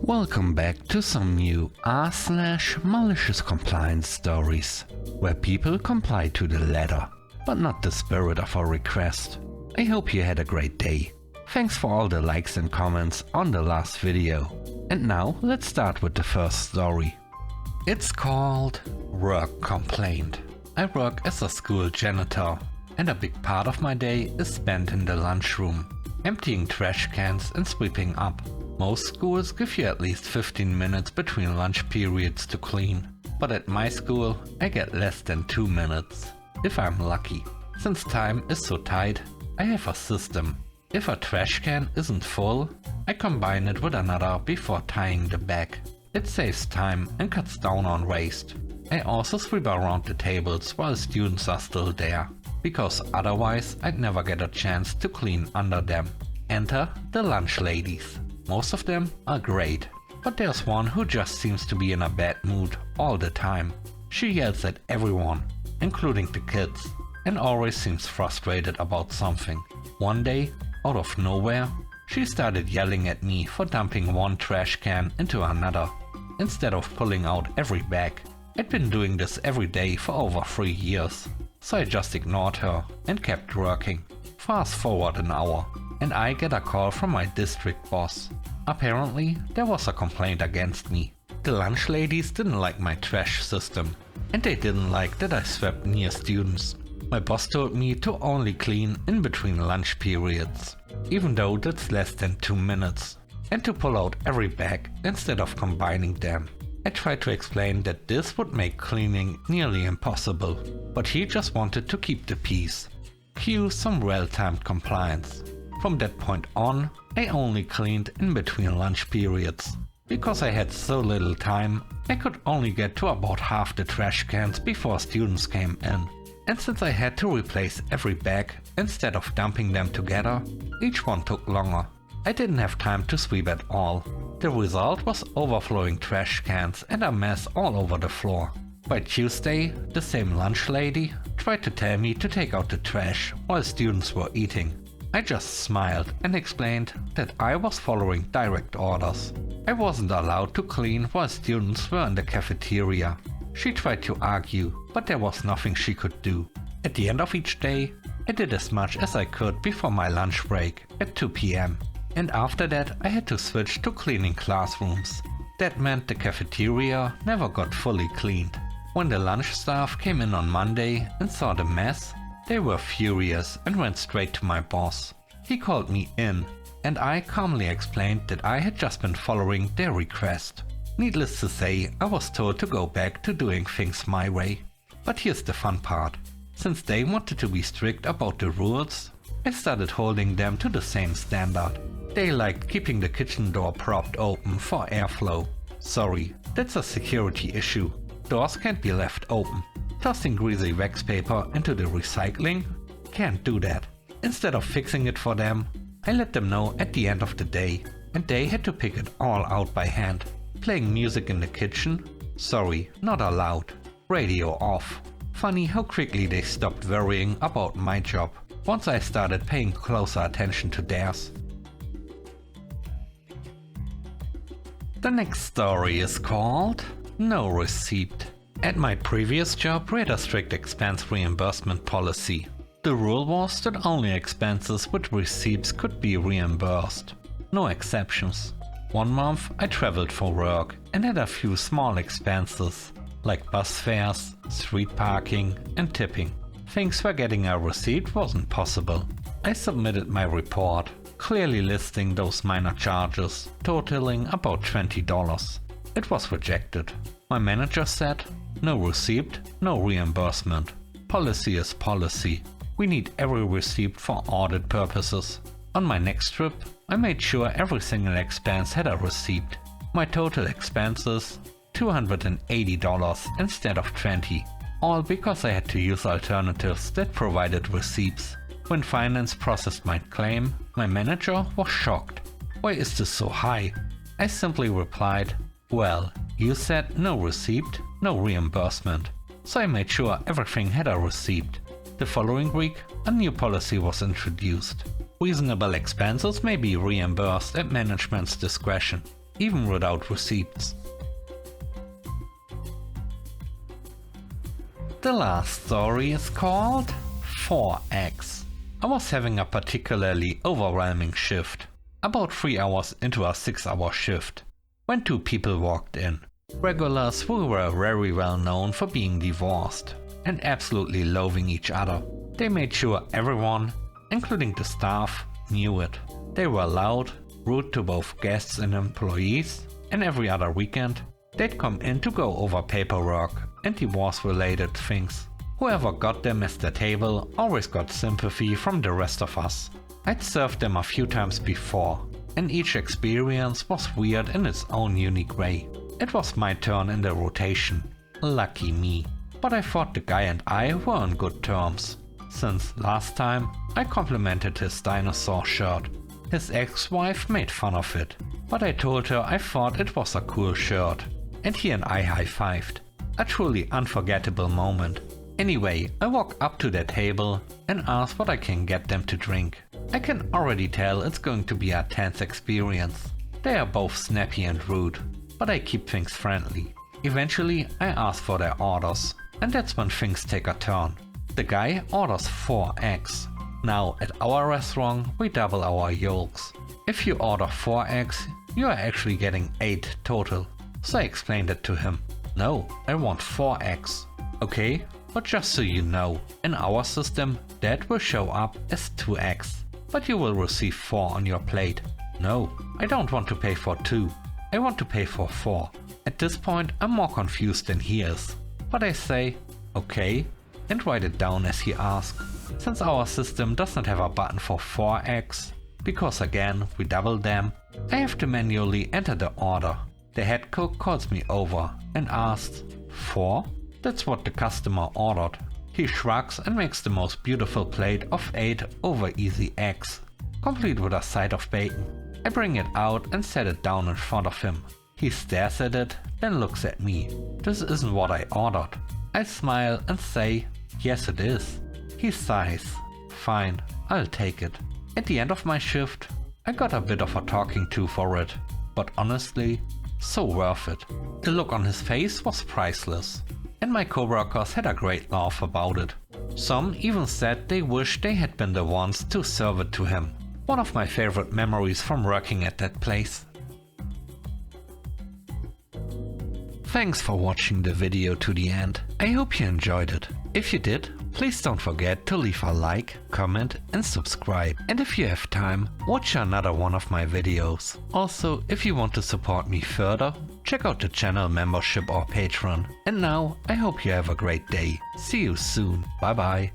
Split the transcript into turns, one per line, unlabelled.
Welcome back to some new r/malicious compliance stories, where people comply to the letter, but not the spirit of a request. I hope you had a great day. Thanks for all the likes and comments on the last video. And now let's start with the first story. It's called Work Complaint. I work as a school janitor, and a big part of my day is spent in the lunchroom, emptying trash cans and sweeping up. Most schools give you at least 15 minutes between lunch periods to clean, but at my school I get less than 2 minutes, if I'm lucky. Since time is so tight, I have a system. If a trash can isn't full, I combine it with another before tying the bag. It saves time and cuts down on waste. I also sweep around the tables while students are still there, because otherwise I'd never get a chance to clean under them. Enter the lunch ladies. Most of them are great, but there's one who just seems to be in a bad mood all the time. She yells at everyone, including the kids, and always seems frustrated about something. One day, out of nowhere, she started yelling at me for dumping one trash can into another, instead of pulling out every bag. I'd been doing this every day for over 3 years, so I just ignored her and kept working. Fast forward an hour, and I get a call from my district boss. Apparently, there was a complaint against me. The lunch ladies didn't like my trash system, and they didn't like that I swept near students. My boss told me to only clean in between lunch periods, even though that's less than 2 minutes, and to pull out every bag instead of combining them. I tried to explain that this would make cleaning nearly impossible, but he just wanted to keep the peace. Cue some well-timed compliance. From that point on, I only cleaned in between lunch periods. Because I had so little time, I could only get to about half the trash cans before students came in. And since I had to replace every bag instead of dumping them together, each one took longer. I didn't have time to sweep at all. The result was overflowing trash cans and a mess all over the floor. By Tuesday, the same lunch lady tried to tell me to take out the trash while students were eating. I just smiled and explained that I was following direct orders. I wasn't allowed to clean while students were in the cafeteria. She tried to argue, but there was nothing she could do. At the end of each day, I did as much as I could before my lunch break at 2 p.m. And after that, I had to switch to cleaning classrooms. That meant the cafeteria never got fully cleaned. When the lunch staff came in on Monday and saw the mess, they were furious and went straight to my boss. He called me in, and I calmly explained that I had just been following their request. Needless to say, I was told to go back to doing things my way. But here's the fun part. Since they wanted to be strict about the rules, I started holding them to the same standard. They liked keeping the kitchen door propped open for airflow. Sorry, that's a security issue. Doors can't be left open. Tossing greasy wax paper into the recycling? Can't do that. Instead of fixing it for them, I let them know at the end of the day, and they had to pick it all out by hand. Playing music in the kitchen? Sorry, not allowed. Radio off. Funny how quickly they stopped worrying about my job once I started paying closer attention to theirs. The next story is called No Receipt. At my previous job, we had a strict expense reimbursement policy. The rule was that only expenses with receipts could be reimbursed. No exceptions. One month I traveled for work and had a few small expenses, like bus fares, street parking and tipping. Things where getting a receipt wasn't possible. I submitted my report, clearly listing those minor charges, totaling about $20. It was rejected. My manager said, "No receipt, no reimbursement. Policy is policy. We need every receipt for audit purposes." On my next trip, I made sure every single expense had a receipt. My total expenses, $280 instead of $20. All because I had to use alternatives that provided receipts. When finance processed my claim, my manager was shocked. "Why is this so high?" I simply replied, "Well, you said no receipt, no reimbursement." So I made sure everything had a receipt. The following week, a new policy was introduced. Reasonable expenses may be reimbursed at management's discretion. even without receipts. The last story is called 4x. I was having a particularly overwhelming shift, about 3 hours into a 6-hour shift, when 2 people walked in. Regulars who were very well known for being divorced and absolutely loathing each other. They made sure everyone, including the staff, knew it. They were loud, rude to both guests and employees, and every other weekend they'd come in to go over paperwork and divorce-related things. Whoever got them at the table always got sympathy from the rest of us. I'd served them a few times before, and each experience was weird in its own unique way. It was my turn in the rotation. Lucky me. But I thought the guy and I were on good terms, since last time I complimented his dinosaur shirt. His ex-wife made fun of it, but I told her I thought it was a cool shirt, and he and I high-fived. A truly unforgettable moment. Anyway, I walk up to their table and ask what I can get them to drink. I can already tell it's going to be a tense experience. They are both snappy and rude, but I keep things friendly. Eventually I ask for their orders, and that's when things take a turn. The guy orders 4 eggs. Now at our restaurant we double our yolks. If you order 4 eggs, you are actually getting 8 total. So I explained it to him. No, I want 4 eggs. Okay, but just so you know, in our system that will show up as 2 eggs, but you will receive 4 on your plate. No, I don't want to pay for 2. I want to pay for 4. At this point I'm more confused than he is, but I say, okay, and write it down as he asks. Since our system does not have a button for 4 eggs, because again we double them, I have to manually enter the order. The head cook calls me over and asks, 4? That's what the customer ordered. He shrugs and makes the most beautiful plate of 8 over easy eggs, complete with a side of bacon. I bring it out and set it down in front of him. He stares at it, then looks at me. This isn't what I ordered. I smile and say, yes it is. He sighs. Fine, I'll take it. At the end of my shift, I got a bit of a talking to for it, but honestly, so worth it. The look on his face was priceless, and my coworkers had a great laugh about it. Some even said they wished they had been the ones to serve it to him. One of my favorite memories from working at that place. Thanks for watching the video to the end. I hope you enjoyed it. If you did, please don't forget to leave a like, comment and subscribe. And if you have time, watch another one of my videos. Also, if you want to support me further, check out the channel membership or Patreon. And now, I hope you have a great day. See you soon. Bye bye.